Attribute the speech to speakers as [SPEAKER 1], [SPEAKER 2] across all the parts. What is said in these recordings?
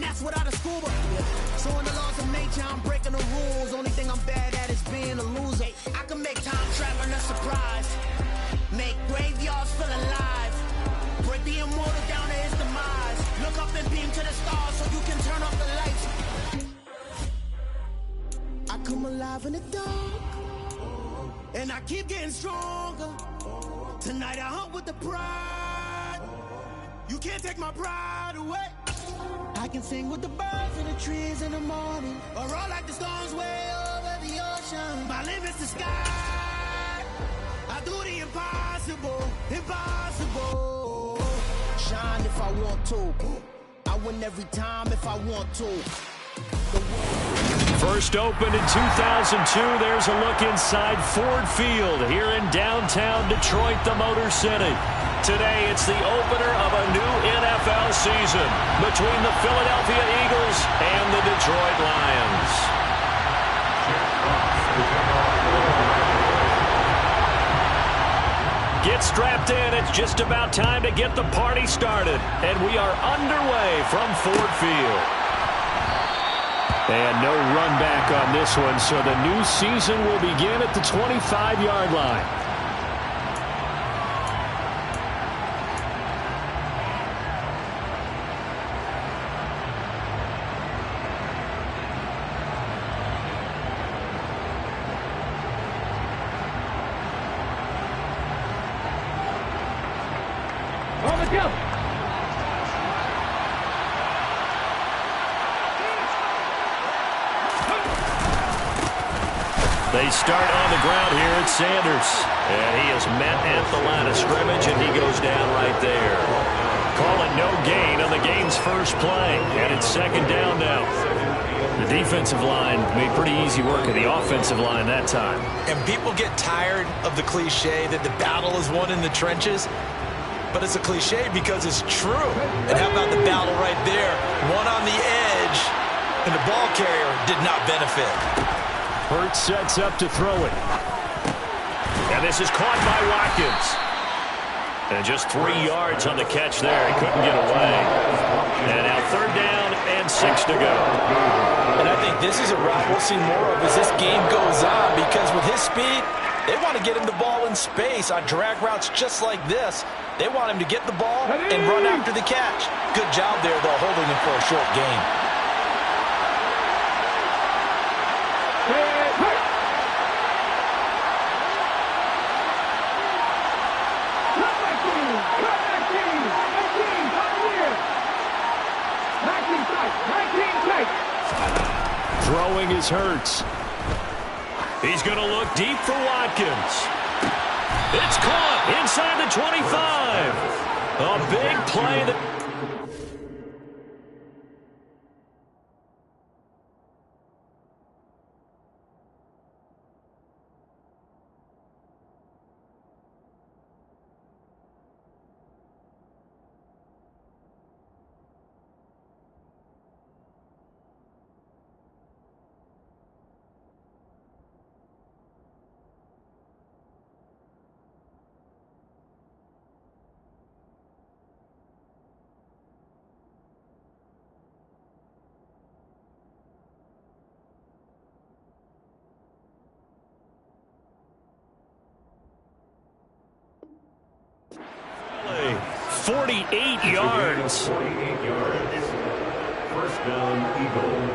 [SPEAKER 1] gas without a scuba. So in the laws of nature, I'm breaking the rules. Only thing I'm bad at is being a loser. I can make time traveling a surprise. Make graveyards feel alive. Break the immortal down to his demise. Look up and beam to the stars so you can turn off the lights. I come alive in the dark, and I keep getting stronger. Tonight I hunt with the pride. You can't take my pride away. I can sing with the birds and the trees in the morning, or roll like the storms way over the ocean. My limit's the sky. I do the impossible, impossible. Shine if I want to. I win every time if I want to.
[SPEAKER 2] First opened in 2002, there's a look inside Ford Field here in downtown Detroit, the Motor City. Today, it's the opener of a new NFL season between the Philadelphia Eagles and the Detroit Lions. Get strapped in. It's just about time to get the party started. And we are underway from Ford Field. And no run back on this one, so the new season will begin at the 25-yard line.
[SPEAKER 3] On the jump.
[SPEAKER 2] They start on the ground here at Sanders. And he is met at the line of scrimmage, and he goes down right there. Calling no gain on the game's first play. And it's second down now. The defensive line made pretty easy work of the offensive line that time.
[SPEAKER 4] And people get tired of the cliche that the battle is won in the trenches. But it's a cliche because it's true. And how about the battle right there? One on the edge, and the ball carrier did not benefit.
[SPEAKER 2] Hurts sets up to throw it. And this is caught by Watkins. And just 3 yards on the catch there. He couldn't get away. And now third down and 6 to go.
[SPEAKER 4] And I think this is a route we'll see more of as this game goes on, because with his speed, they want to get him the ball in space on drag routes just like this. They want him to get the ball and run after the catch. Good job there, though, holding him for a short gain.
[SPEAKER 2] Throwing is Hurts. He's going to look deep for Watkins. It's caught inside the 25. A big play that... Play. 48 yards.
[SPEAKER 3] 48 yards. First down, Eagles.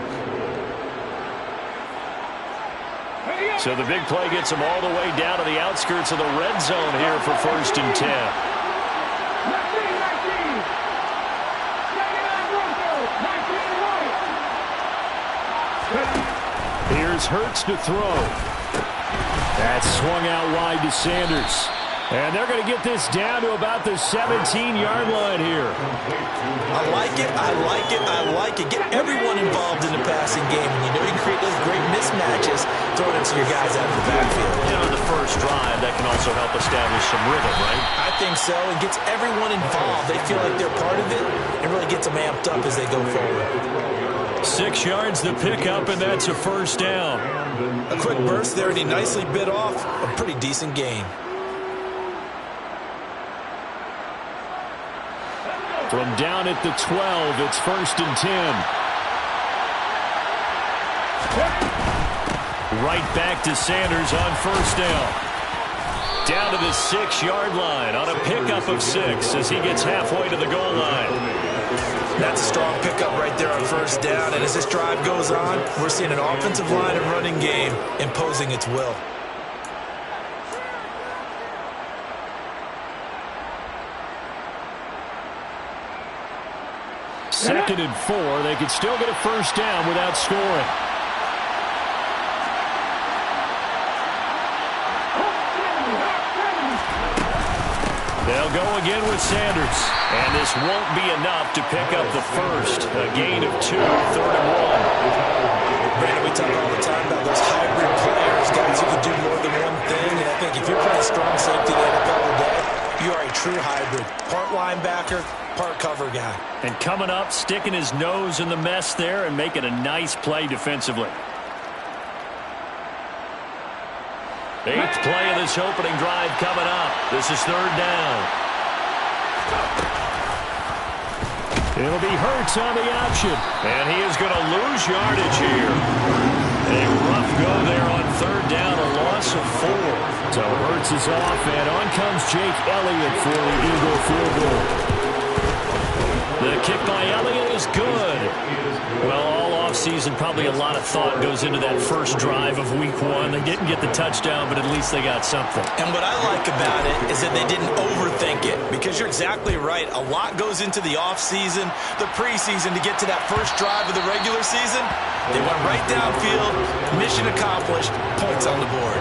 [SPEAKER 2] So the big play gets them all the way down to the outskirts of the red zone here for first and 10. Here's Hurts to throw. That's swung out wide to Sanders. And they're going to get this down to about the 17-yard line here.
[SPEAKER 4] I like it, I like it, I like it. Get everyone involved in the passing game. And you know you can create those great mismatches throwing it to your guys out of the backfield.
[SPEAKER 2] You know, the first drive, that can also help establish some rhythm, right?
[SPEAKER 4] I think so. It gets everyone involved. They feel like they're part of it. It really gets them amped up as they go forward.
[SPEAKER 2] 6 yards the pickup, and that's a first down.
[SPEAKER 4] A quick burst there, and he nicely bit off a pretty decent gain.
[SPEAKER 2] From down at the 12, it's 1st and 10. Right back to Sanders on 1st down. Down to the 6-yard line on a pickup of 6 as he gets halfway to the goal line.
[SPEAKER 4] That's a strong pickup right there on 1st down. And as this drive goes on, we're seeing an offensive line and running game imposing its will.
[SPEAKER 2] Second and 4. They could still get a 1st down without scoring. They'll go again with Sanders. And this won't be enough to pick up the 1st. A gain of 2, 3rd and 1.
[SPEAKER 4] Brandon, we talk all the time about those hybrid players, guys who can do more than one thing. And I think if you're playing strong safety in the NFL today, you are a true hybrid. Part linebacker, part cover guy.
[SPEAKER 2] And coming up, sticking his nose in the mess there and making a nice play defensively. 8th play of this opening drive coming up. This is 3rd down. It'll be Hurts on the option. And he is going to lose yardage here. A rough go there on 3rd down, a loss of 4. So Hurts is off, and on comes Jake Elliott for the Eagle field goal. The kick by Elliott is good. Well, all offseason, probably a lot of thought goes into that first drive of Week 1. They didn't get the touchdown, but at least they got something.
[SPEAKER 4] And what I like about it is that they didn't overthink it, because you're exactly right. A lot goes into the offseason, the preseason, to get to that first drive of the regular season. They went right downfield, mission accomplished, points on the board.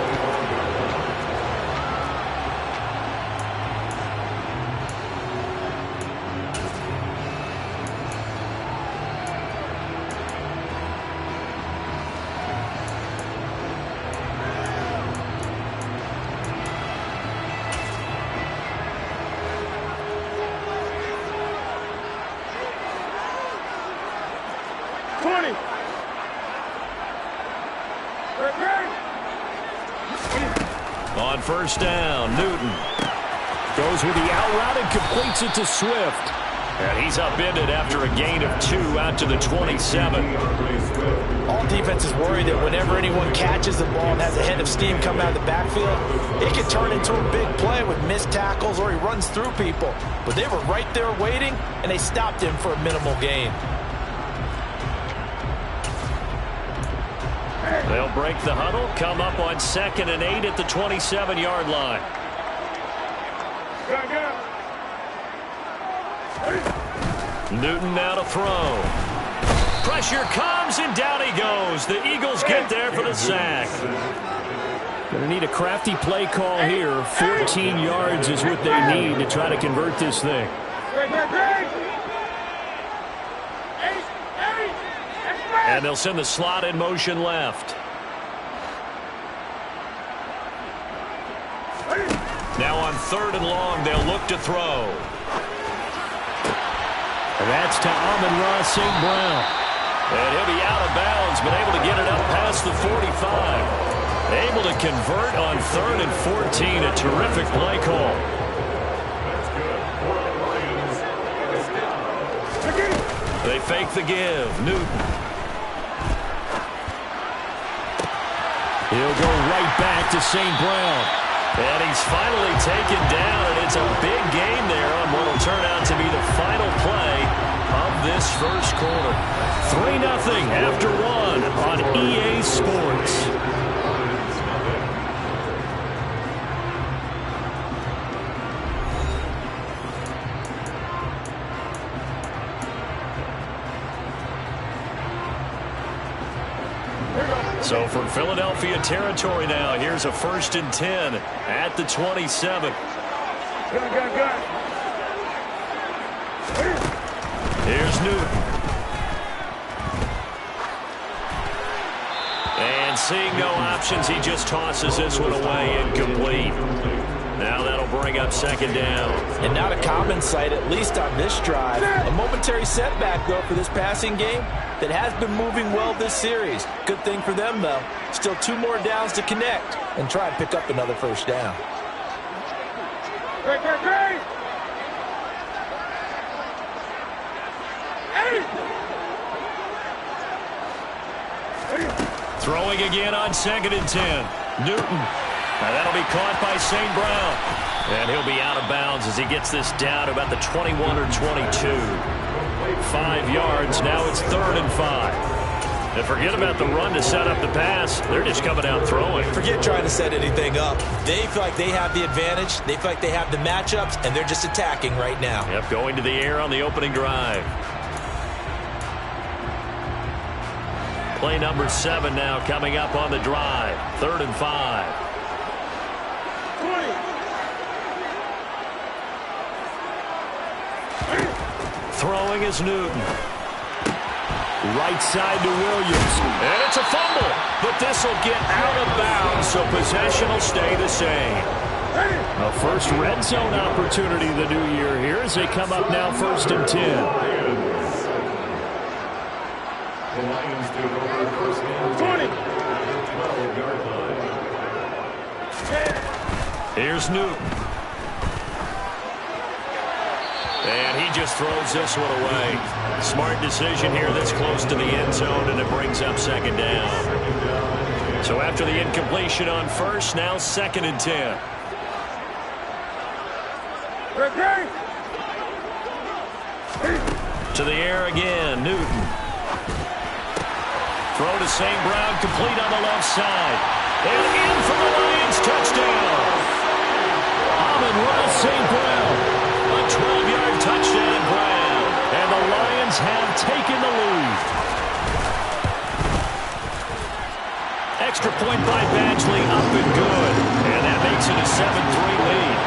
[SPEAKER 2] On 1st down, Newton goes with the out route and completes it to Swift. And he's upended after a gain of 2 out to the 27.
[SPEAKER 4] All defenses worry that whenever anyone catches the ball and has a head of steam coming out of the backfield, it can turn into a big play with missed tackles or he runs through people. But they were right there waiting, and they stopped him for a minimal gain.
[SPEAKER 2] They'll break the huddle, come up on 2nd and 8 at the 27-yard line. Newton now to throw. Pressure comes, and down he goes. The Eagles get there for the sack. Going to need a crafty play call here. 14 yards is what they need to try to convert this thing. And they'll send the slot in motion left. Now on 3rd and long, they'll look to throw. And that's to Amon-Ra St. Brown. And he'll be out of bounds, but able to get it up past the 45. Able to convert on 3rd and 14. A terrific play call. They fake the give. Newton. He'll go right back to St. Brown. And he's finally taken down, and it's a big gain there on what will turn out to be the final play of this first quarter. 3-0 after 1 on EA Sports. So from Philadelphia territory now, here's a 1st and 10 at the 27. Here's Newton. And seeing no options, he just tosses this one away, incomplete. Now that'll bring up 2nd down.
[SPEAKER 4] And not a common sight, at least on this drive. A momentary setback, though, for this passing game that has been moving well this series. Good thing for them, though. Still 2 more downs to connect and try and pick up another 1st down.
[SPEAKER 2] Throwing again on 2nd and 10. Newton. Now that'll be caught by St. Brown. And he'll be out of bounds as he gets this down to about the 21 or 22. 5 yards. Now it's 3rd and 5. And forget about the run to set up the pass. They're just coming out throwing.
[SPEAKER 4] Forget trying to set anything up. They feel like they have the advantage. They feel like they have the matchups, and they're just attacking right now.
[SPEAKER 2] Yep, going to the air on the opening drive. Play number 7 now coming up on the drive. 3rd and 5. Throwing is Newton. Right side to Williams. And it's a fumble. But this will get out of bounds, so possession will stay the same. A first red zone opportunity the new year here as they come up now 1st and 10.
[SPEAKER 3] The Lions take over 1st and 20. 12-yard line.
[SPEAKER 2] Here's Newton. And he just throws this one away. Smart decision here that's close to the end zone, and it brings up 2nd down. So after the incompletion on 1st, now 2nd and 10. To the air again, Newton. Throw to St. Brown, complete on the left side. And in for the Lions, touchdown. Amon-Ra St. Brown. A 12-yard touchdown grab. And the Lions have taken the lead. Extra point by Badgley, up and good. And that makes it a 7-3 lead.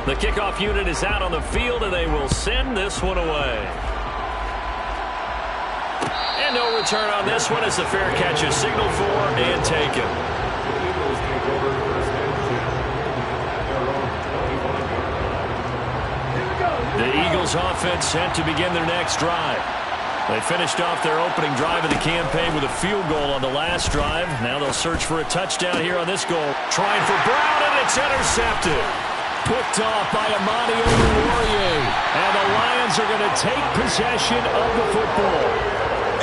[SPEAKER 2] The kickoff unit is out on the field, and they will send this one away. And no return on this one as the fair catch is signaled for and taken. The Eagles offense set to begin their next drive. They finished off their opening drive of the campaign with a field goal on the last drive. Now they'll search for a touchdown here on this goal. Trying for Brown, and it's intercepted. Picked off by Amani Oruwariye. And the Lions are going to take possession of the football.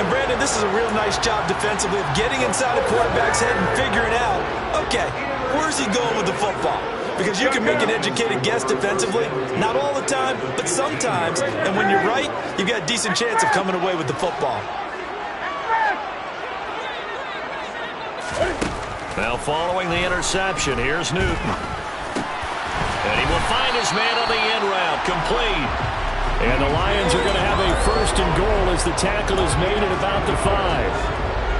[SPEAKER 4] And Brandon, this is a real nice job defensively of getting inside a quarterback's head and figuring out, okay, where's he going with the football? Because you can make an educated guess defensively, not all the time, but sometimes. And when you're right, you've got a decent chance of coming away with the football.
[SPEAKER 2] Now following the interception, here's Newton. And he will find his man on the end route, complete. And the Lions are going to have a 1st and goal as the tackle is made at about the 5.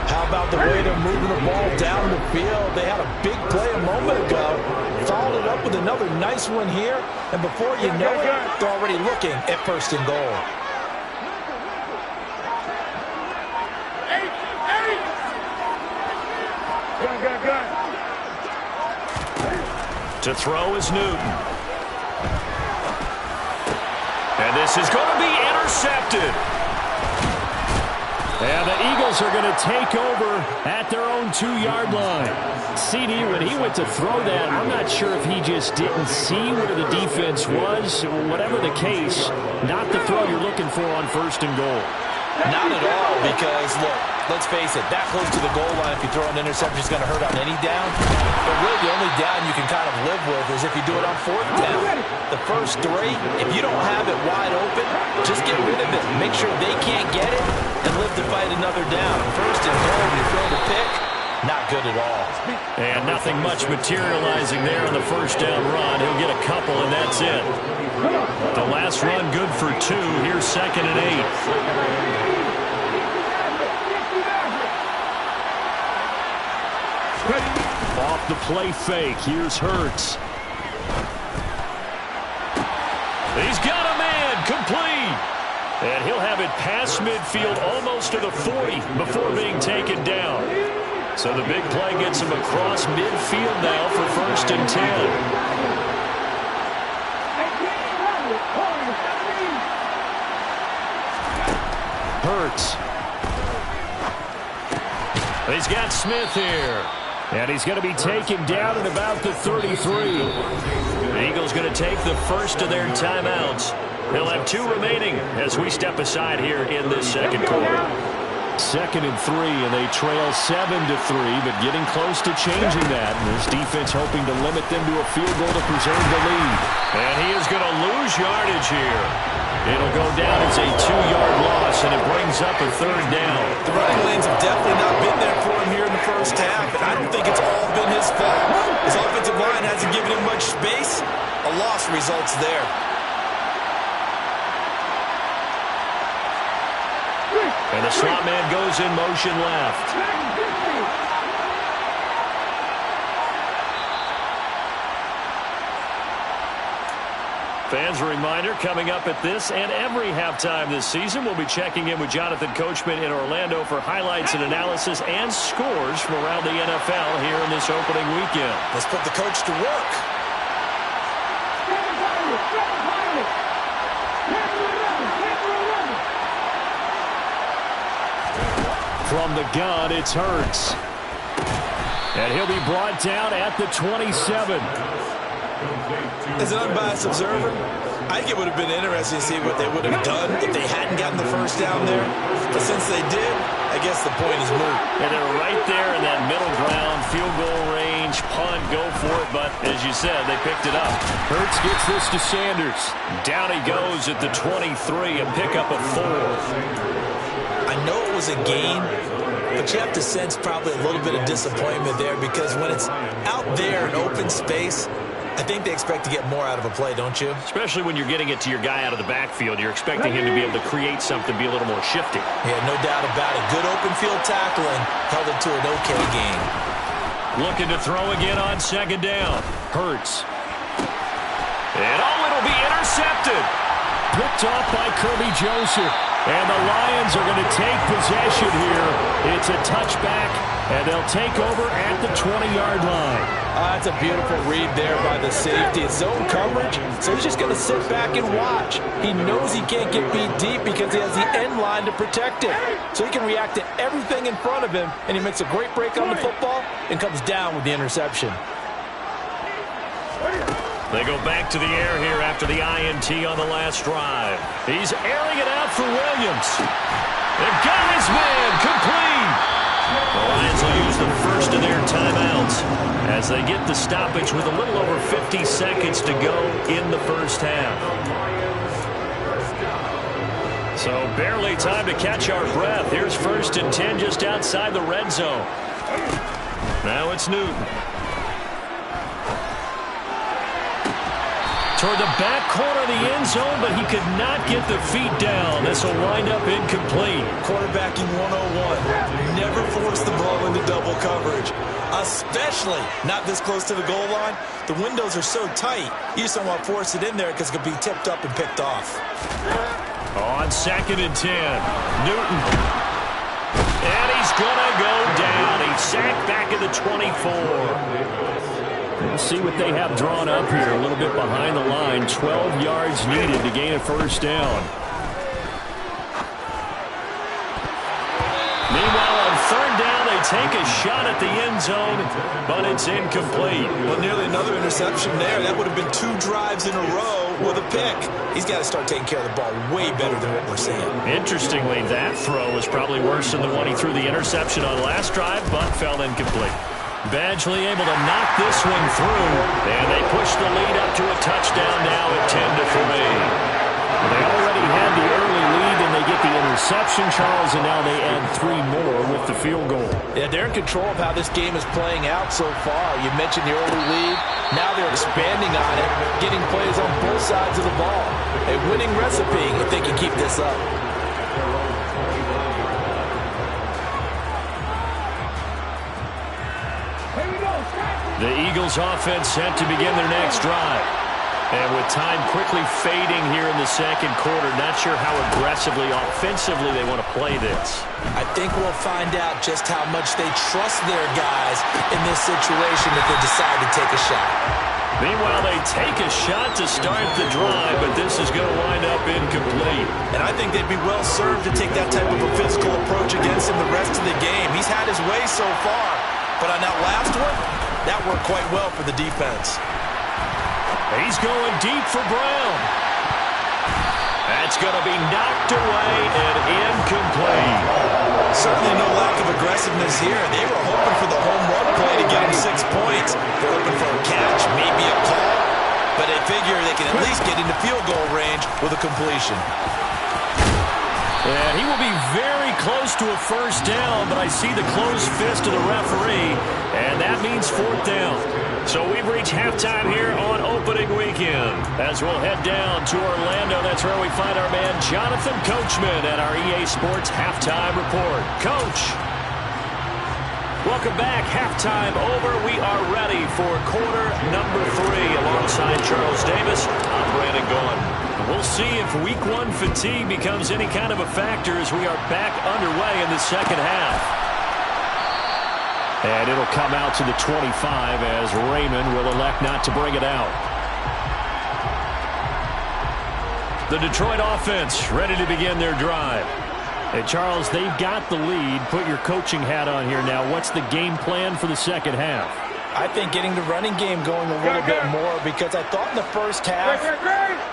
[SPEAKER 4] How about the way they're moving the ball down the field? They had a big play a moment ago. Followed it up with another nice one here. And before you know it, they're already looking at 1st and goal.
[SPEAKER 2] To throw is Newton. And this is going to be intercepted. And the Eagles are going to take over at their own 2-yard line. CD, when he went to throw that, I'm not sure if he just didn't see where the defense was. Whatever the case, not the throw you're looking for on 1st and goal.
[SPEAKER 4] Not at all, because, look, let's face it, that close to the goal line, if you throw an interception, is going to hurt on any down. But really, the only down you can kind of live with is if you do it on 4th down. The first 3, if you don't have it wide open, just get rid of it. Make sure they can't get it and live to fight another down. 1st and goal, you throw the pick, not good at all.
[SPEAKER 2] And nothing much materializing there on the 1st down run. He'll get a couple, and that's it. The last run good for 2. Here's 2nd and 8. Off the play fake. Here's Hurts. He's got a man. Complete. And he'll have it past midfield almost to the 40 before being taken down. So the big play gets him across midfield now for 1st and 10. Hurts. He's got Smith here. And he's going to be taken down at about the 33. The Eagles going to take the first of their timeouts. They'll have 2 remaining as we step aside here in this second quarter. 2nd and 3, and they trail 7-3, but getting close to changing that. And this defense hoping to limit them to a field goal to preserve the lead. And he is going to lose yardage here. It'll go down as a 2-yard loss, and it brings up a 3rd down.
[SPEAKER 4] The running lanes have definitely not been there for him here in the first half, and I don't think it's all been his fault. His offensive line hasn't given him much space. A loss results there.
[SPEAKER 2] And the slot man goes in motion left. Fans, a reminder, coming up at this and every halftime this season, we'll be checking in with Jonathan Coachman in Orlando for highlights and analysis and scores from around the NFL here in this opening weekend.
[SPEAKER 4] Let's put the coach to work.
[SPEAKER 2] From the gun, it's Hurts. And he'll be brought down at the 27.
[SPEAKER 4] As an unbiased observer, I think it would have been interesting to see what they would have done if they hadn't gotten the first down there. But since they did, I guess the point is moot.
[SPEAKER 2] And they're right there in that middle ground, field goal range, punt, go for it. But as you said, they picked it up. Hurts gets this to Sanders. Down he goes at the 23, a pickup of 4.
[SPEAKER 4] I know it was a gain, but you have to sense probably a little bit of disappointment there because when it's out there in open space, I think they expect to get more out of a play, don't you?
[SPEAKER 2] Especially when you're getting it to your guy out of the backfield. You're expecting him to be able to create something, be a little more shifty.
[SPEAKER 4] Yeah, no doubt about it. Good open field tackling held it to an okay gain.
[SPEAKER 2] Looking to throw again on 2nd down. Hurts. And it'll be intercepted. Picked off by Kirby Joseph. And the Lions are going to take possession here. It's a touchback, and they'll take over at the 20-yard line.
[SPEAKER 4] That's a beautiful read there by the safety. It's zone coverage, so he's just going to sit back and watch. He knows he can't get beat deep because he has the end line to protect him. So he can react to everything in front of him, and he makes a great break on the football and comes down with the interception.
[SPEAKER 2] They go back to the air here after the INT on the last drive. He's airing it out for Williams. They've got his man complete. The Lions will use the first of their timeouts as they get the stoppage with a little over 50 seconds to go in the first half. So barely time to catch our breath. Here's 1st and 10 just outside the red zone. Now it's Newton. Toward the back corner of the end zone, but he could not get the feet down. This will wind up incomplete.
[SPEAKER 4] Quarterbacking 101. Never force the ball into double coverage, especially not this close to the goal line. The windows are so tight, you just don't want to force it in there because it could be tipped up and picked off.
[SPEAKER 2] On 2nd and 10, Newton. And he's going to go down. He's sacked back at the 24. Let's see what they have drawn up here. A little bit behind the line. 12 yards needed to gain a first down. Meanwhile, on 3rd down, they take a shot at the end zone, but it's incomplete.
[SPEAKER 4] Well, nearly another interception there. That would have been 2 drives in a row with a pick. He's got to start taking care of the ball way better than what we're seeing.
[SPEAKER 2] Interestingly, that throw was probably worse than the one he threw the interception on last drive, but fell incomplete. Badgley able to knock this one through, and they push the lead up to a touchdown now at 10-3. They already had the early lead, and they get the interception, Charles, and now they add 3 more with the field goal.
[SPEAKER 4] Yeah, they're in control of how this game is playing out so far. You mentioned the early lead. Now they're expanding on it, getting plays on both sides of the ball. A winning recipe if they can keep this up.
[SPEAKER 2] The Eagles offense set to begin their next drive. And with time quickly fading here in the second quarter, not sure how aggressively, offensively they want to play this.
[SPEAKER 4] I think we'll find out just how much they trust their guys in this situation if they decide to take a shot.
[SPEAKER 2] Meanwhile, they take a shot to start the drive, but this is going to wind up incomplete.
[SPEAKER 4] And I think they'd be well served to take that type of a physical approach against him the rest of the game. He's had his way so far, but on that last one, that worked quite well for the defense.
[SPEAKER 2] He's going deep for Brown. That's going to be knocked away and incomplete.
[SPEAKER 4] Certainly no lack of aggressiveness here. They were hoping for the home run play to get him 6 points. They're hoping for a catch, maybe a call, but they figure they can at least get into field goal range with a completion.
[SPEAKER 2] And he will be very close to a first down, but I see the closed fist of the referee, and that means fourth down. So we've reached halftime here on opening weekend. As we'll head down to Orlando, that's where we find our man Jonathan Coachman at our EA Sports Halftime Report. Coach, welcome back. Halftime over. We are ready for quarter number 3. Alongside Charles Davis, I'm Brandon Gaughan. We'll see if week 1 fatigue becomes any kind of a factor as we are back underway in the second half. And it'll come out to the 25 as Raymond will elect not to bring it out. The Detroit offense ready to begin their drive. Hey, Charles, they've got the lead. Put your coaching hat on here now. What's the game plan for the second half?
[SPEAKER 4] I think getting the running game going a little bit more, because I thought in the first half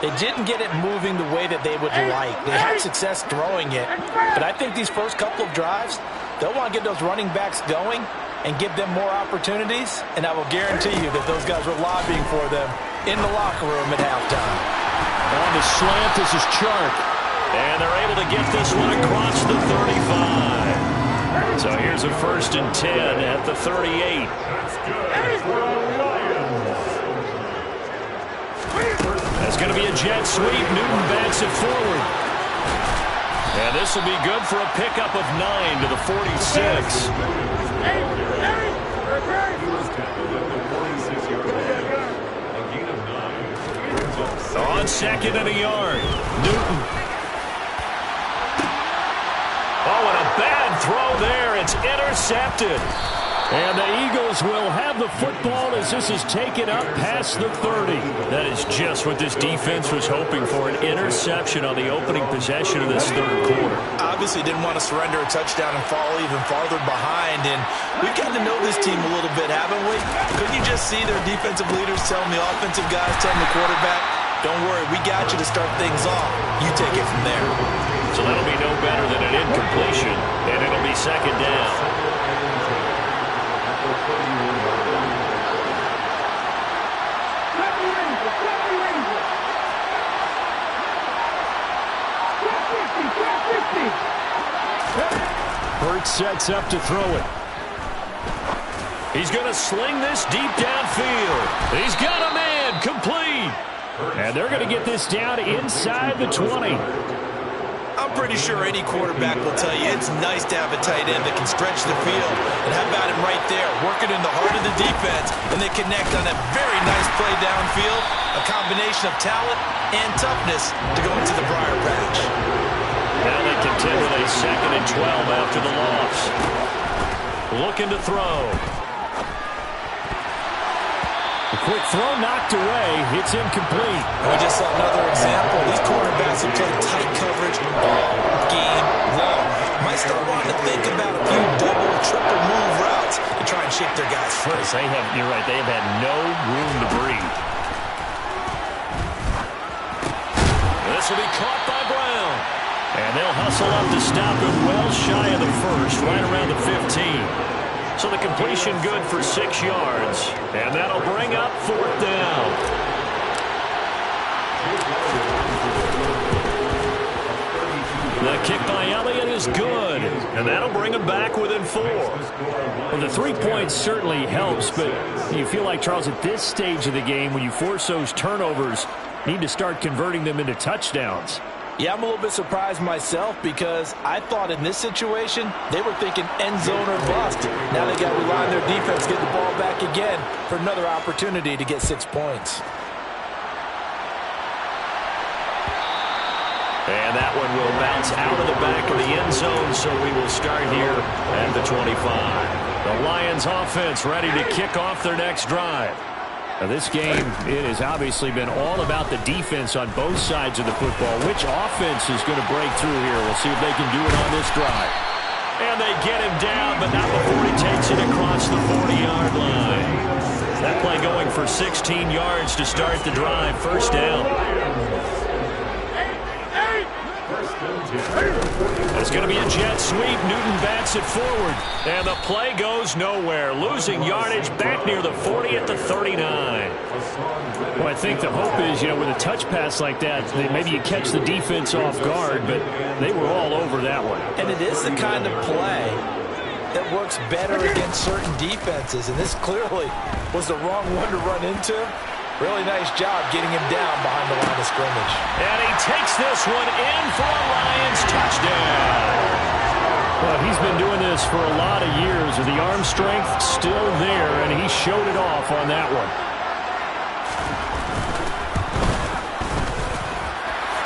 [SPEAKER 4] they didn't get it moving the way that they would like. They had success throwing it, but I think these first couple of drives, they'll want to get those running backs going and give them more opportunities, and I will guarantee you that those guys were lobbying for them in the locker room at halftime.
[SPEAKER 2] On the slant, this is Chark, and they're able to get this one across the 35. So here's a 1st and 10 at the 38. That's going to be a jet sweep. Newton backs it forward. And this will be good for a pickup of 9 to the 46. On 2nd and a yard. Newton. Oh, and a bad throw there. It's intercepted. And the Eagles will have the football as this is taken up past the 30. That is just what this defense was hoping for, an interception on the opening possession of this third quarter.
[SPEAKER 4] Obviously didn't want to surrender a touchdown and fall even farther behind. And we've gotten to know this team a little bit, haven't we? Couldn't you just see their defensive leaders telling the offensive guys, telling the quarterback, don't worry, we got you to start things off. You take it from there.
[SPEAKER 2] So that'll be no better than an incompletion, and it'll be 2nd down. Hurts sets up to throw it. He's going to sling this deep downfield. He's got a man, complete. And they're going to get this down inside the 20.
[SPEAKER 4] I'm pretty sure any quarterback will tell you it's nice to have a tight end that can stretch the field. And how about him right there, working in the heart of the defense, and they connect on that very nice play downfield, a combination of talent and toughness to go into the briar patch.
[SPEAKER 2] Now they contend with a 2nd and 12 after the loss. Looking to throw. A quick throw knocked away. It's incomplete.
[SPEAKER 4] We just saw another example. These quarterbacks have played tight coverage all game long. Might start wanting to think about a few double, triple move routes and try and shake their guys free.
[SPEAKER 2] You're right. They have had no room to breathe. This will be caught by Brown. And they'll hustle up to stop him well shy of the first, right around the 15. So the completion good for 6 yards. And that'll bring up 4th down. The kick by Elliott is good. And that'll bring him back within 4. Well, the 3 points certainly helps, but you feel like, Charles, at this stage of the game, when you force those turnovers, need to start converting them into touchdowns.
[SPEAKER 4] Yeah, I'm a little bit surprised myself because I thought in this situation they were thinking end zone or bust. Now they got to rely on their defense, get the ball back again for another opportunity to get 6 points.
[SPEAKER 2] And that one will bounce out of the back of the end zone, so we will start here at the 25. The Lions offense ready to kick off their next drive.
[SPEAKER 5] Now this game, it has obviously been all about the defense on both sides of the football. Which offense is going to break through here? We'll see if they can do it on this drive.
[SPEAKER 2] And they get him down, but not before he takes it across the 40-yard line. That play going for 16 yards to start the drive. First down. It's going to be a jet sweep. Newton bats it forward. And the play goes nowhere. Losing yardage back near the 40 at the 39.
[SPEAKER 5] Well, I think the hope is, with a touch pass like that, maybe you catch the defense off guard, but they were all over that one.
[SPEAKER 4] And it is the kind of play that works better against certain defenses. And this clearly was the wrong one to run into. Really nice job getting him down behind the line of scrimmage.
[SPEAKER 2] And he takes this one in for a Lions touchdown.
[SPEAKER 5] Well, he's been doing this for a lot of years. With the arm strength still there, and he showed it off on that one.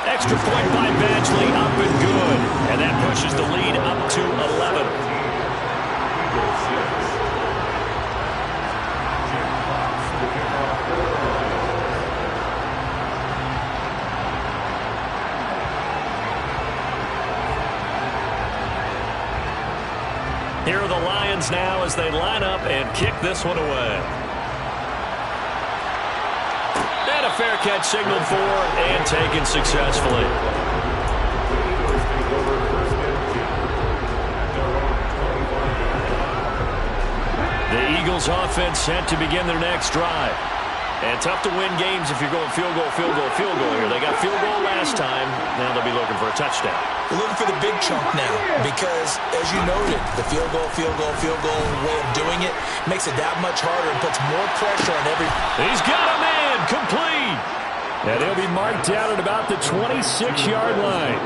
[SPEAKER 2] Extra point by Badgley, up and good. And that pushes the lead up to 11. Here are the Lions now as they line up and kick this one away. And a fair catch signaled for and taken successfully. The Eagles offense set to begin their next drive. And tough to win games if you're going field goal, field goal, field goal here. They got field goal last time. Now they'll be looking for a touchdown.
[SPEAKER 4] We're looking for the big chunk now because, as you noted, the field goal way of doing it makes it that much harder and puts more pressure on every...
[SPEAKER 2] He's got a man complete.
[SPEAKER 5] And they'll be marked down at about the 26-yard line.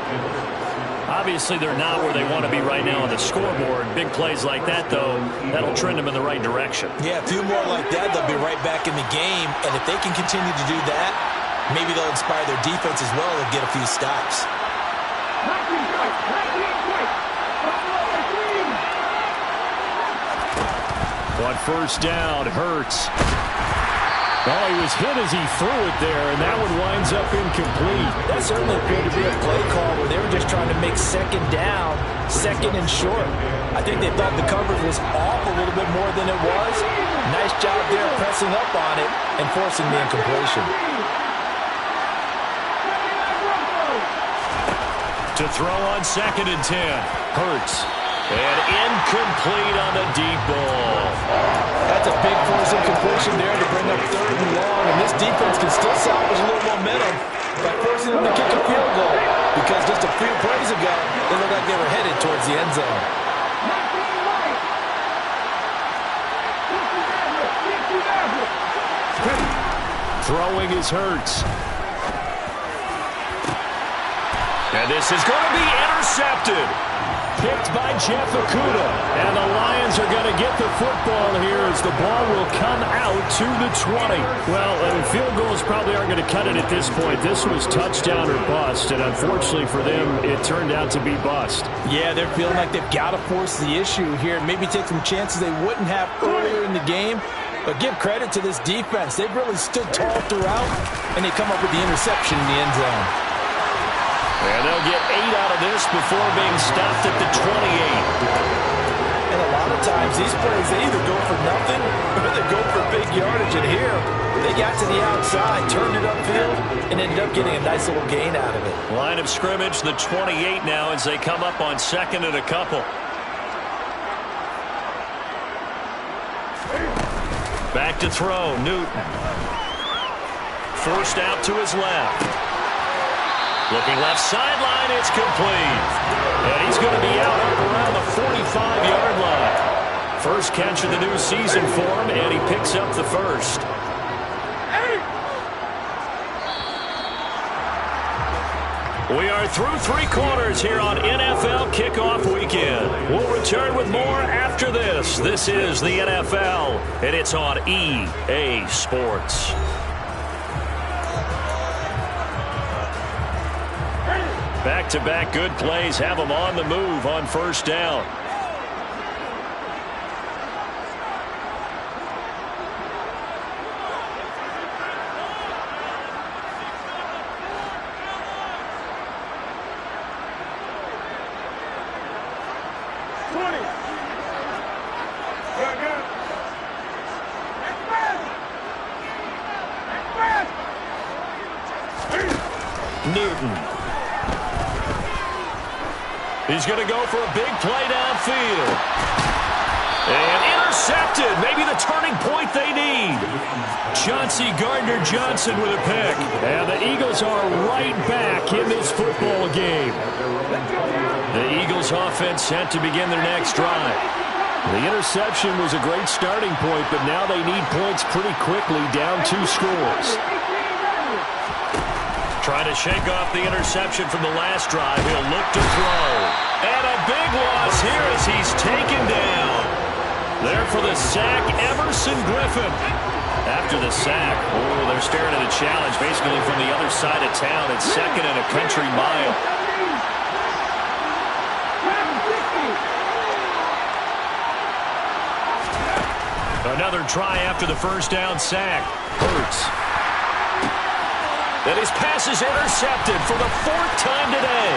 [SPEAKER 2] Obviously, they're not where they want to be right now on the scoreboard. Big plays like that, though, that'll trend them in the right direction.
[SPEAKER 4] Yeah, a few more like that, they'll be right back in the game. And if they can continue to do that, maybe they'll inspire their defense as well and get a few stops.
[SPEAKER 5] On first down, Hurts. Oh, he was hit as he threw it there, and that one winds up incomplete.
[SPEAKER 4] That certainly appeared to be a play call where they were just trying to make second down, second and short. I think they thought the coverage was off a little bit more than it was. Nice job there pressing up on it and forcing the incompletion.
[SPEAKER 2] To throw on 2nd and 10. Hurts. And incomplete on the deep ball.
[SPEAKER 4] That's a big force incompletion there to bring up 3rd and long. And this defense can still salvage a little momentum by forcing them to kick a field goal. Because just a few plays ago, they looked like they were headed towards the end zone.
[SPEAKER 5] Throwing is Hurts.
[SPEAKER 2] And this is going to be intercepted.
[SPEAKER 5] Picked by Jeff Okudah. And the Lions are going to get the football here as the ball will come out to the 20. Well, field goals probably aren't going to cut it at this point. This was touchdown or bust, and unfortunately for them, it turned out to be bust.
[SPEAKER 4] Yeah, they're feeling like they've got to force the issue here. Maybe take some chances they wouldn't have earlier in the game. But give credit to this defense. They've really stood tall throughout, and they come up with the interception in the end zone.
[SPEAKER 2] And they'll get 8 out of this before being stopped at the 28.
[SPEAKER 4] And a lot of times, these plays, they either go for nothing or they go for big yardage. And here, they got to the outside, turned it upfield, and ended up getting a nice little gain out of it.
[SPEAKER 2] Line of scrimmage, the 28 now as they come up on 2nd and a couple. Back to throw, Newton. Forced out to his left. Looking left sideline, it's complete. And he's going to be out up around the 45-yard line. First catch of the new season for him, and he picks up the first. We are through 3 quarters here on NFL Kickoff Weekend. We'll return with more after this. This is the NFL, and it's on EA Sports. Back-to-back good plays have them on the move on first down. Newton. He's going to go for a big play downfield. And intercepted. Maybe the turning point they need. Chauncey Gardner-Johnson with a pick. And the Eagles are right back in this football game. The Eagles offense set to begin their next drive. The interception was a great starting point, but now they need points pretty quickly, down 2 scores. Trying to shake off the interception from the last drive. He'll look to throw. And a big loss here as he's taken down. There for the sack, Emerson Griffin. After the sack, they're staring at a challenge basically from the other side of town. It's 2nd and a country mile. Another try after the first down sack. Hurts. And his pass is intercepted for the 4th time today.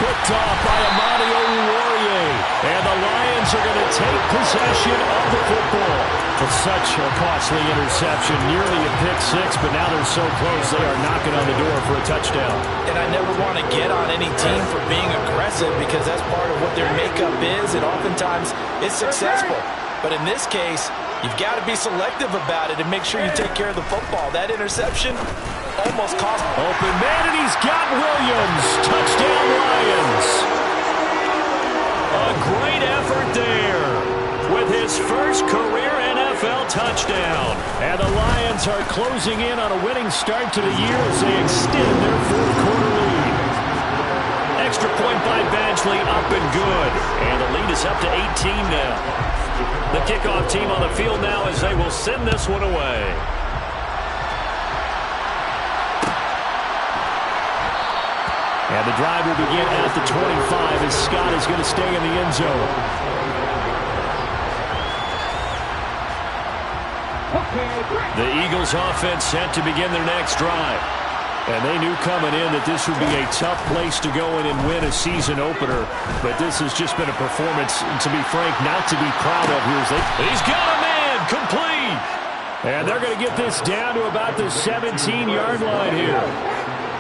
[SPEAKER 2] Picked off by Amani Oruwariye. And the Lions are going to take possession of the football. It's such a costly interception. Nearly a pick 6, but now they're so close they are knocking on the door for a touchdown.
[SPEAKER 4] And I never want to get on any team for being aggressive because that's part of what their makeup is, and oftentimes it's successful. But in this case, you've got to be selective about it and make sure you take care of the football. That interception almost cost.
[SPEAKER 5] Open man, and he's got Williams. Touchdown, Lions.
[SPEAKER 2] A great effort there with his first career NFL touchdown.
[SPEAKER 5] And the Lions are closing in on a winning start to the year as they extend their 4th quarter lead.
[SPEAKER 2] Extra point by Badgley, up and good. And the lead is up to 18 now. The kickoff team on the field now as they will send this one away.
[SPEAKER 5] And the drive will begin at the 25 as Scott is going to stay in the end zone.
[SPEAKER 2] The Eagles offense set to begin their next drive.
[SPEAKER 5] And they knew coming in that this would be a tough place to go in and win a season opener. But this has just been a performance, to be frank, not to be proud of here.
[SPEAKER 2] He's got a man, complete.
[SPEAKER 5] And they're going to get this down to about the 17-yard line here.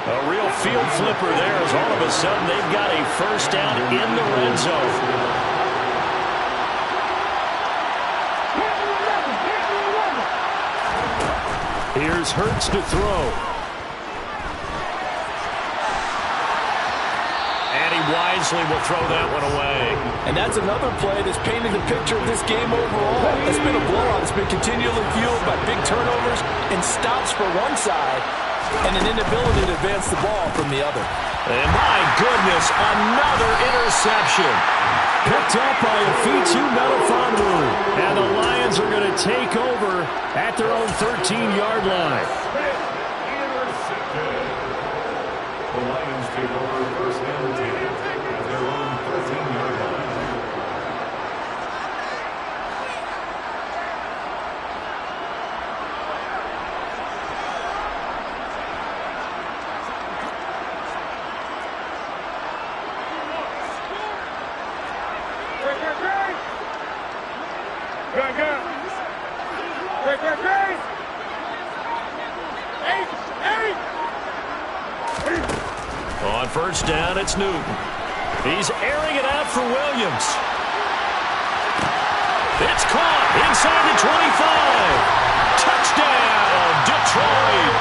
[SPEAKER 2] A real field flipper there as all of a sudden they've got a first down in the red zone.
[SPEAKER 5] Here's Hurts to throw.
[SPEAKER 2] And he wisely will throw that one away.
[SPEAKER 4] And that's another play that's painted the picture of this game overall. It's been a blowout. It's been continually fueled by big turnovers and stops for one side and an inability to advance the ball from the other.
[SPEAKER 2] And my goodness, another interception.
[SPEAKER 5] Picked up by Afitu Melifonwu. And the Lions are going to take over at their own 13-yard line.
[SPEAKER 3] The Lions take over first and 10 at their own 13-yard line.
[SPEAKER 2] On first down, it's Newton. He's airing it out for Williams. It's caught inside the 25. Touchdown, Detroit.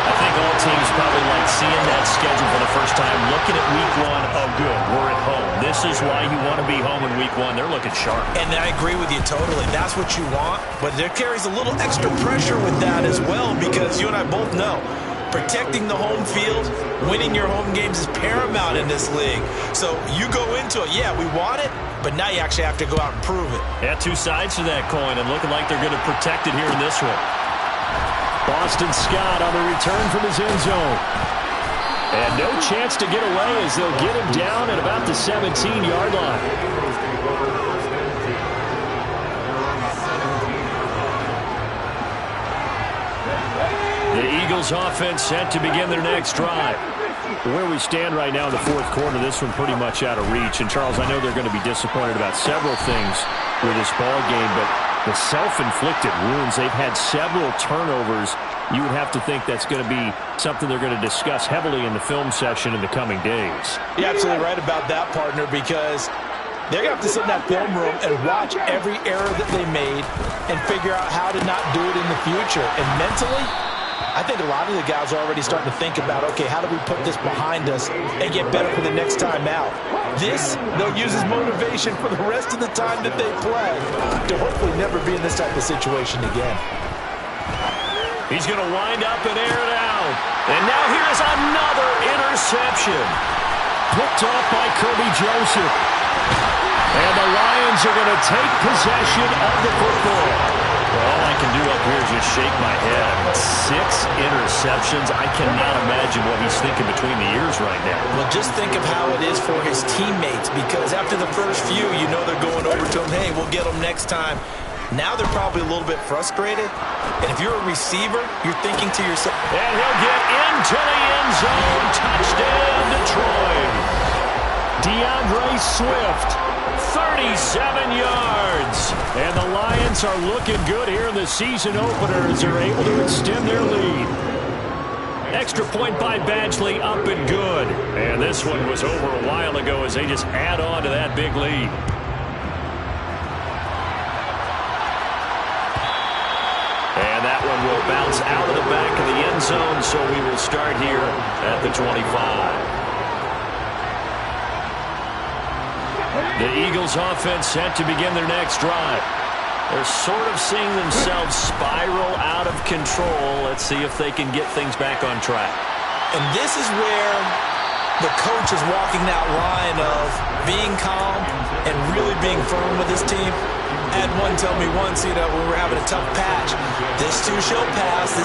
[SPEAKER 2] I think all teams probably like seeing that schedule for the first time, looking at week 1. Oh, good, we're at home. This is why you want to be home in week 1. They're looking sharp.
[SPEAKER 4] And I agree with you totally. That's what you want. But there carries a little extra pressure with that as well because you and I both know protecting the home field, winning your home games is paramount in this league. So you go into it, yeah, we want it, but now you actually have to go out and prove it.
[SPEAKER 2] Yeah, 2 sides to that coin, and looking like they're going to protect it here in this one.
[SPEAKER 5] Boston Scott on the return from his end zone. And no chance to get away as they'll get him down at about the 17-yard line. The Eagles offense set to begin their next drive. Where we stand right now in the fourth quarter, this one pretty much out of reach. And, Charles, I know they're going to be disappointed about several things with this ball game, but the self-inflicted wounds, they've had several turnovers. You would have to think that's going to be something they're going to discuss heavily in the film session in the coming days.
[SPEAKER 4] You're absolutely right about that, partner, because they're going to have to sit in that film room and watch every error that they made and figure out how to not do it in the future. And mentally, I think a lot of the guys are already starting to think about, okay, how do we put this behind us and get better for the next time out? This, they'll use as motivation for the rest of the time that they play to hopefully never be in this type of situation again.
[SPEAKER 2] He's going to wind up and air it out. And now here's another interception.
[SPEAKER 5] Picked off by Kirby Joseph. And the Lions are going to take possession of the football.
[SPEAKER 2] Well, all I can do up here is just shake my head. 6 interceptions. I cannot imagine what he's thinking between the ears right now.
[SPEAKER 4] Well, just think of how it is for his teammates, because after the first few, you know they're going over to him, hey, we'll get them next time. Now they're probably a little bit frustrated. And if you're a receiver, you're thinking to yourself,
[SPEAKER 2] and he'll get into the end zone. Touchdown, Detroit.
[SPEAKER 5] DeAndre Swift,
[SPEAKER 2] 37 yards.
[SPEAKER 5] And the Lions are looking good here in the season opener as they're able to extend their lead.
[SPEAKER 2] Extra point by Badgley, up and good. And this one was over a while ago as they just add on to that big lead. And that one will bounce out of the back of the end zone, so we will start here at the 25. The Eagles offense set to begin their next drive. They're sort of seeing themselves spiral out of control. Let's see if they can get things back on track.
[SPEAKER 4] and this is where the coach is walking that line of being calm and really being firm with his team. I had one tell me once, when we were having a tough patch, this too shall pass, and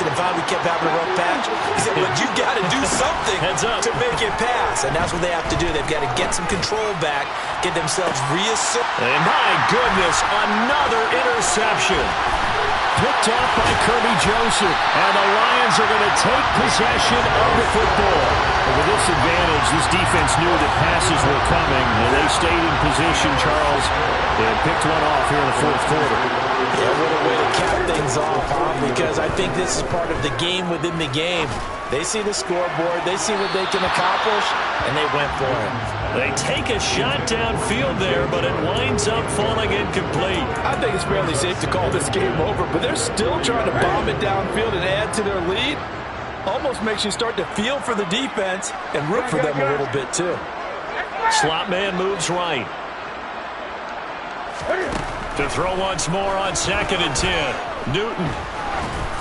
[SPEAKER 4] if we kept having a rough patch, he said, but you got to do something to make it pass, and that's what they have to do. They've got to get some control back, get themselves reasserted.
[SPEAKER 2] And my goodness, another interception.
[SPEAKER 5] Picked off by Kirby Joseph, and the Lions are going to take possession of the football. And with this advantage, this defense knew that passes were coming, and they stayed in position, Charles, and picked one off here in the fourth quarter.
[SPEAKER 4] Yeah, what a way to cap things off, huh? Because I think this is part of the game within the game. They see the scoreboard, they see what they can accomplish, and they went for it.
[SPEAKER 2] They take a shot downfield there, but it winds up falling incomplete.
[SPEAKER 4] I think it's fairly safe to call this game over, but they're still trying to bomb it downfield and add to their lead. Almost makes you start to feel for the defense and root for them a little bit, too.
[SPEAKER 2] Slot man moves right. To throw once more on 2nd and 10. Newton.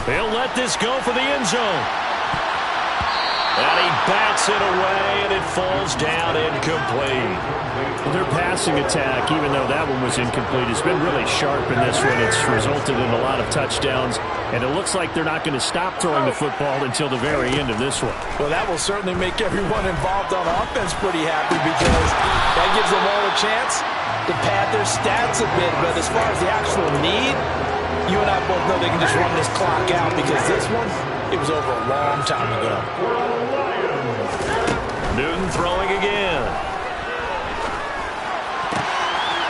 [SPEAKER 2] He'll let this go for the end zone. And he bats it away, and it falls down incomplete.
[SPEAKER 5] Their passing attack, even though that one was incomplete, has been really sharp in this one. It's resulted in a lot of touchdowns, and it looks like they're not going to stop throwing the football until the very end of this one.
[SPEAKER 4] Well, that will certainly make everyone involved on offense pretty happy, because that gives them all a chance to pad their stats a bit. But as far as the actual need, you and I both know they can just run this clock out, because this one, it was over a long time ago.
[SPEAKER 2] Newton throwing again.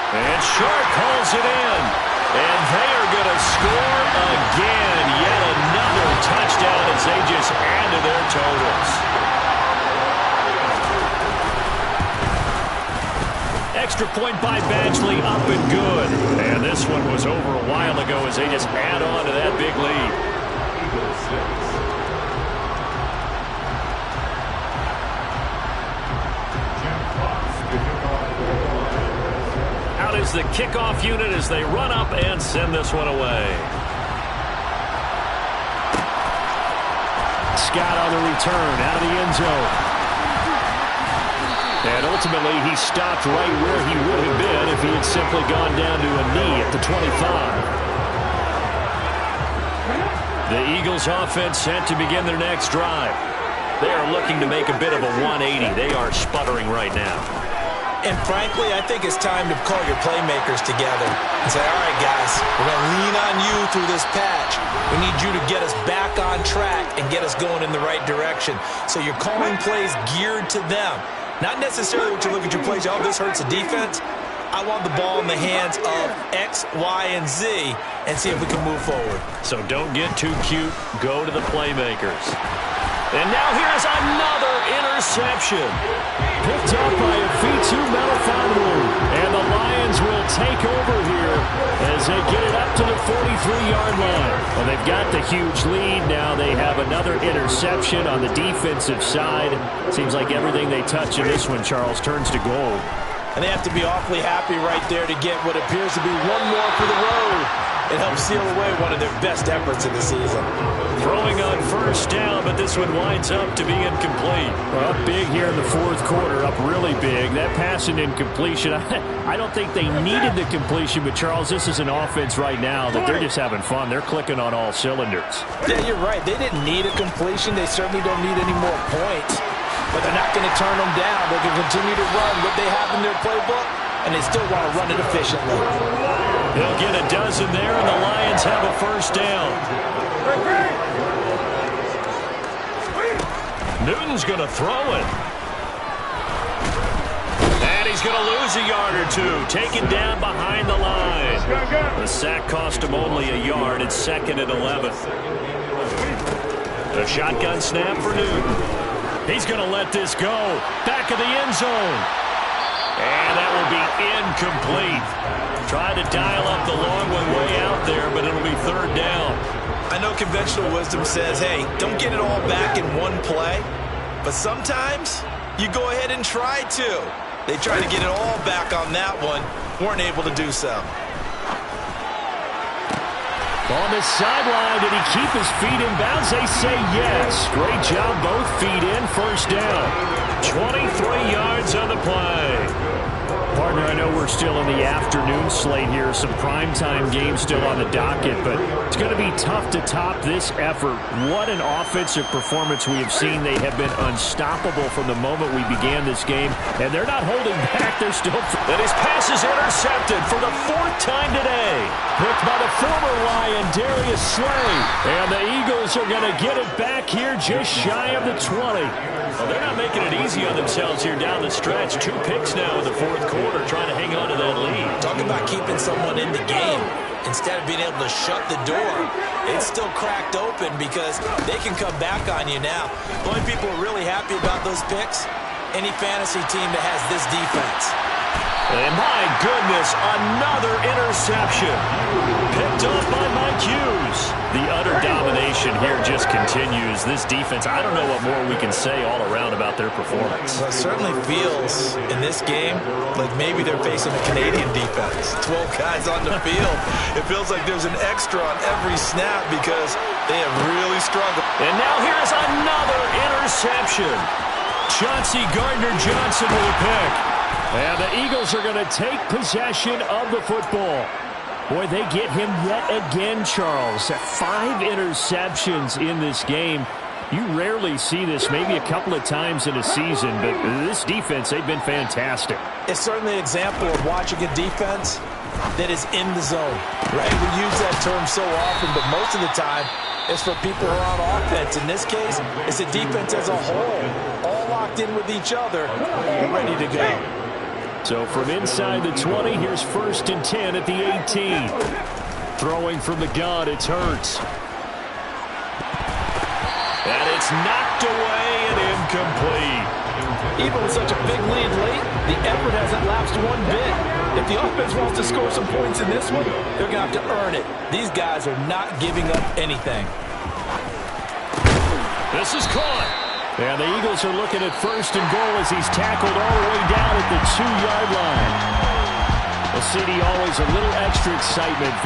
[SPEAKER 2] And Sharp hauls it in. And they are going to score again. Yet another touchdown as they just add to their totals. Extra point by Badgley, up and good. And this one was over a while ago as they just add on to that big lead. Out is the kickoff unit as they run up and send this one away.
[SPEAKER 5] Scott on the return out of the end zone. And ultimately, he stopped right where he would have been if he had simply gone down to a knee at the 25. The Eagles offense set to begin their next drive.
[SPEAKER 2] They are looking to make a bit of a 180. They are sputtering right now.
[SPEAKER 4] And frankly, I think it's time to call your playmakers together and say, all right, guys, we're going to lean on you through this patch. We need you to get us back on track and get us going in the right direction. So you're calling plays geared to them. Not necessarily what you look at your plays, oh, this hurts the defense. I want the ball in the hands of X, Y, and Z and see if we can move forward.
[SPEAKER 2] So don't get too cute. Go to the playmakers. And now here's another interception.
[SPEAKER 5] Picked up by a V2 Melifonwu. And the Lions will take over here as they get it up to the 43-yard line. Well, they've got the huge lead. Now they have another interception on the defensive side. Seems like everything they touch in this one, Charles, turns to gold.
[SPEAKER 4] And they have to be awfully happy right there to get what appears to be one more for the road. It helps seal away one of their best efforts of the season.
[SPEAKER 2] Throwing on first down, but this one winds up to be incomplete.
[SPEAKER 5] Well, up big here in the fourth quarter, up really big. That pass and incompletion, I don't think they needed the completion, but Charles, this is an offense right now that they're just having fun. They're clicking on all cylinders.
[SPEAKER 4] Yeah, you're right. They didn't need a completion. They certainly don't need any more points. But they're not going to turn them down. They can continue to run what they have in their playbook, and they still want to run it efficiently.
[SPEAKER 2] They'll get a dozen there, and the Lions have a first down. Newton's going to throw it. And he's going to lose a yard or two. Taken down behind the line. The sack cost him only a yard. It's 2nd and 11. The shotgun snap for Newton. He's going to let this go. Back of the end zone. And that will be incomplete. Tried to dial up the long one way out there, but it'll be 3rd down.
[SPEAKER 4] I know conventional wisdom says, hey, don't get it all back in one play. But sometimes you go ahead and try to. They tried to get it all back on that one. Weren't able to do so.
[SPEAKER 5] On the sideline, did he keep his feet in bounds? They say yes. Great job, both feet in, first down.
[SPEAKER 2] 23 yards on the play.
[SPEAKER 5] Partner, I know we're still in the afternoon slate here. Some primetime games still on the docket, but it's going to be tough to top this effort. What an offensive performance we have seen. They have been unstoppable from the moment we began this game, and they're not holding back. They're still...
[SPEAKER 2] And his pass is intercepted for the 4th time today.
[SPEAKER 5] Picked by the former Lion, Darius Slay. And the Eagles are going to get it back here just shy of the 20.
[SPEAKER 2] Well, they're not making it easy on themselves here down the stretch. 2 picks now in the 4th quarter, trying to hang on to that lead.
[SPEAKER 4] Talk about keeping someone in the game. Instead of being able to shut the door, it's still cracked open because they can come back on you now. The only people who are really happy about those picks, any fantasy team that has this defense.
[SPEAKER 2] And my goodness, another interception. Picked off by Mike Hughes. The utter domination here just continues. This defense, I don't know what more we can say all around about their performance.
[SPEAKER 4] Well, it certainly feels in this game like maybe they're facing a Canadian defense. 12 guys on the field. It feels like there's an extra on every snap because they have really struggled.
[SPEAKER 2] And now here's another interception. Chauncey Gardner-Johnson with a pick.
[SPEAKER 5] And the Eagles are going to take possession of the football. Boy, they get him yet again, Charles. 5 interceptions in this game. You rarely see this, maybe a couple of times in a season, but this defense, they've been fantastic.
[SPEAKER 4] It's certainly an example of watching a defense that is in the zone, right? We use that term so often, but most of the time, it's for people who are on offense. In this case, it's a defense as a whole, all locked in with each other, all ready to go.
[SPEAKER 5] So from inside the 20, here's 1st and 10 at the 18. Throwing from the gun, it's Hurts.
[SPEAKER 2] And it's knocked away and incomplete.
[SPEAKER 4] Even with such a big lead late, the effort hasn't lapsed one bit. If the offense wants to score some points in this one, they're going to have to earn it. These guys are not giving up anything.
[SPEAKER 2] This is caught.
[SPEAKER 5] And the Eagles are looking at 1st and goal as he's tackled all the way down at the 2-yard line. Well, CD, always a little extra excitement for